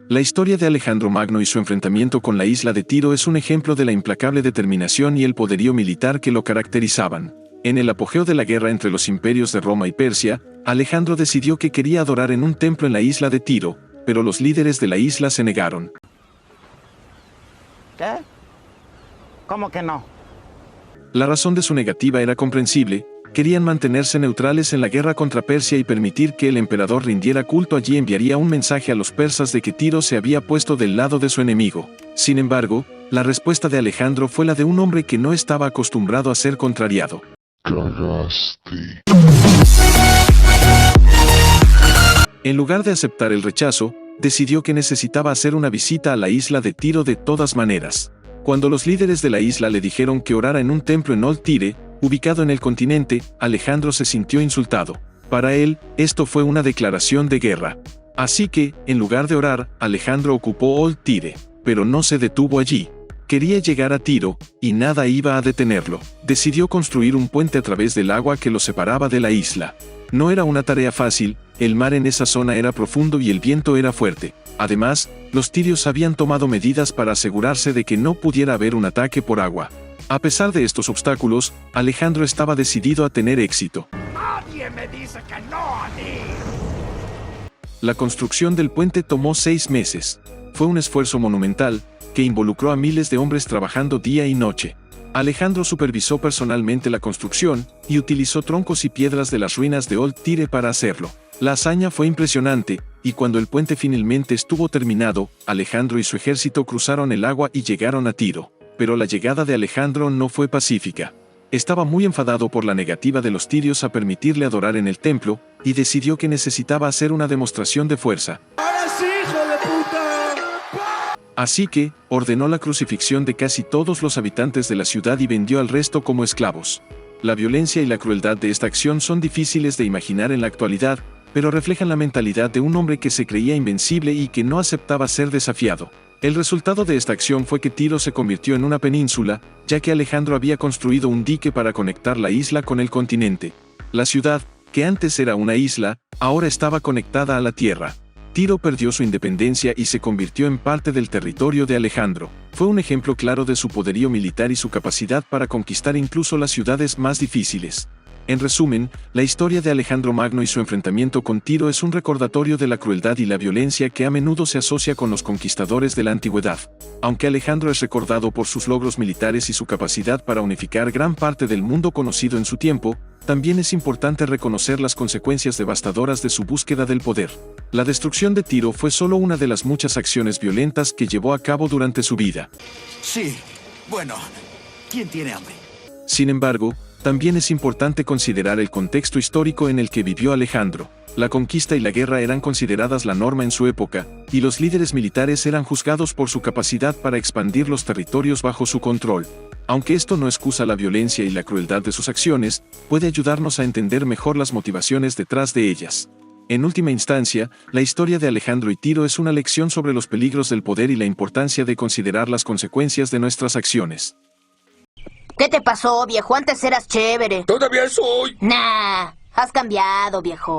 La historia de Alejandro Magno y su enfrentamiento con la isla de Tiro es un ejemplo de la implacable determinación y el poderío militar que lo caracterizaban. En el apogeo de la guerra entre los imperios de Roma y Persia, Alejandro decidió que quería adorar en un templo en la isla de Tiro, pero los líderes de la isla se negaron. ¿Qué? ¿Cómo que no? La razón de su negativa era comprensible. Querían mantenerse neutrales en la guerra contra Persia y permitir que el emperador rindiera culto allí enviaría un mensaje a los persas de que Tiro se había puesto del lado de su enemigo. Sin embargo, la respuesta de Alejandro fue la de un hombre que no estaba acostumbrado a ser contrariado. Cagaste. En lugar de aceptar el rechazo, decidió que necesitaba hacer una visita a la isla de Tiro de todas maneras. Cuando los líderes de la isla le dijeron que orara en un templo en Old Tyre, ubicado en el continente, Alejandro se sintió insultado. Para él, esto fue una declaración de guerra. Así que, en lugar de orar, Alejandro ocupó Old Tyre, pero no se detuvo allí. Quería llegar a Tiro, y nada iba a detenerlo. Decidió construir un puente a través del agua que lo separaba de la isla. No era una tarea fácil, el mar en esa zona era profundo y el viento era fuerte. Además, los tirios habían tomado medidas para asegurarse de que no pudiera haber un ataque por agua. A pesar de estos obstáculos, Alejandro estaba decidido a tener éxito. ¡Nadie me dice que no a mí! La construcción del puente tomó 6 meses. Fue un esfuerzo monumental, que involucró a miles de hombres trabajando día y noche. Alejandro supervisó personalmente la construcción, y utilizó troncos y piedras de las ruinas de Old Tyre para hacerlo. La hazaña fue impresionante, y cuando el puente finalmente estuvo terminado, Alejandro y su ejército cruzaron el agua y llegaron a Tiro. Pero la llegada de Alejandro no fue pacífica. Estaba muy enfadado por la negativa de los tirios a permitirle adorar en el templo, y decidió que necesitaba hacer una demostración de fuerza. ¡Ahora sí, hijo de puta! Así que, ordenó la crucifixión de casi todos los habitantes de la ciudad y vendió al resto como esclavos. La violencia y la crueldad de esta acción son difíciles de imaginar en la actualidad, pero reflejan la mentalidad de un hombre que se creía invencible y que no aceptaba ser desafiado. El resultado de esta acción fue que Tiro se convirtió en una península, ya que Alejandro había construido un dique para conectar la isla con el continente. La ciudad, que antes era una isla, ahora estaba conectada a la tierra. Tiro perdió su independencia y se convirtió en parte del territorio de Alejandro. Fue un ejemplo claro de su poderío militar y su capacidad para conquistar incluso las ciudades más difíciles. En resumen, la historia de Alejandro Magno y su enfrentamiento con Tiro es un recordatorio de la crueldad y la violencia que a menudo se asocia con los conquistadores de la antigüedad. Aunque Alejandro es recordado por sus logros militares y su capacidad para unificar gran parte del mundo conocido en su tiempo, también es importante reconocer las consecuencias devastadoras de su búsqueda del poder. La destrucción de Tiro fue solo una de las muchas acciones violentas que llevó a cabo durante su vida. Sí, bueno, ¿quién tiene hambre? Sin embargo, también es importante considerar el contexto histórico en el que vivió Alejandro. La conquista y la guerra eran consideradas la norma en su época, y los líderes militares eran juzgados por su capacidad para expandir los territorios bajo su control. Aunque esto no excusa la violencia y la crueldad de sus acciones, puede ayudarnos a entender mejor las motivaciones detrás de ellas. En última instancia, la historia de Alejandro y Tiro es una lección sobre los peligros del poder y la importancia de considerar las consecuencias de nuestras acciones. ¿Qué te pasó, viejo? Antes eras chévere. Todavía soy. Nah, has cambiado, viejo.